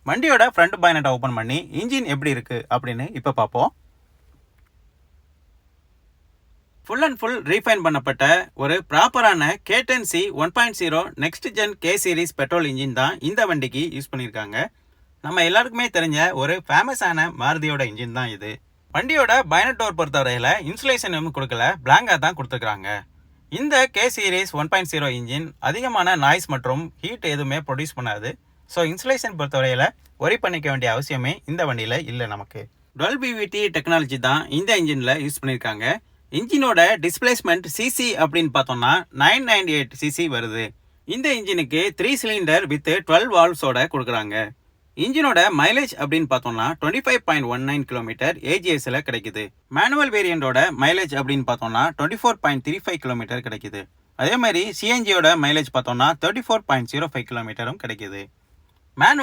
வண்டியோட front பாய்னட்டை open பண்ணி engine எப்படி இருக்கு அப்படின்னு இப்போ பார்ப்போம். ஃபுல் அண்ட் ஃபுல் ரீஃபைன் பண்ணப்பட்ட ஒரு ப்ராப்பரான K10C 1.0 next gen K series petrol engine தான் இந்த வண்டிக்கு யூஸ் பண்ணியிருக்காங்க. நம்ம எல்லாருக்குமே தெரிஞ்ச ஒரு ஃபேமஸான மாருதியோட இன்ஜின் தான் இது. வண்டியோட பாய்னட் டோர் பொறுத்தவரையில் இன்சுலேஷன் எதுவும் கொடுக்கல, பிளாங்காக தான் கொடுத்துருக்காங்க. இந்த K சீரிஸ் 1.0 இன்ஜின் அதிகமான நாய்ஸ் மற்றும் ஹீட் எதுவுமே ப்ரொடியூஸ் பண்ணாது. ஸோ இன்சுலேஷன் பொறுத்தவரையில் ஒரி பண்ணிக்க வேண்டிய அவசியமே இந்த வண்டியில் இல்லை. நமக்கு 12 BVT டெக்னாலஜி தான் இந்த இன்ஜினில் யூஸ் பண்ணியிருக்காங்க. இன்ஜினோட டிஸ்பிளேஸ்மெண்ட் சிசி அப்படின்னு பார்த்தோம்னா 998 சிசி வருது. இந்த இன்ஜினுக்கு 3 சிலிண்டர் வித் 12 வால்வ்ஸோட கொடுக்குறாங்க. இன்ஜினோட மைலேஜ் அப்படின்னு பார்த்தோம்னா 25.19 கிலோமீட்டர் ஏஜிஎஸ்ல கிடைக்குது. மேனுவல் வேரியண்டோட மைலேஜ் அப்படின்னு பார்த்தோம்னா 24.35 கிலோமீட்டர் கிடைக்குது. அதே மாதிரி சிஎன்ஜியோட மைலேஜ் பார்த்தோம்னா 34.05 கிலோமீட்டரும் கிடைக்குது. மேனுவல்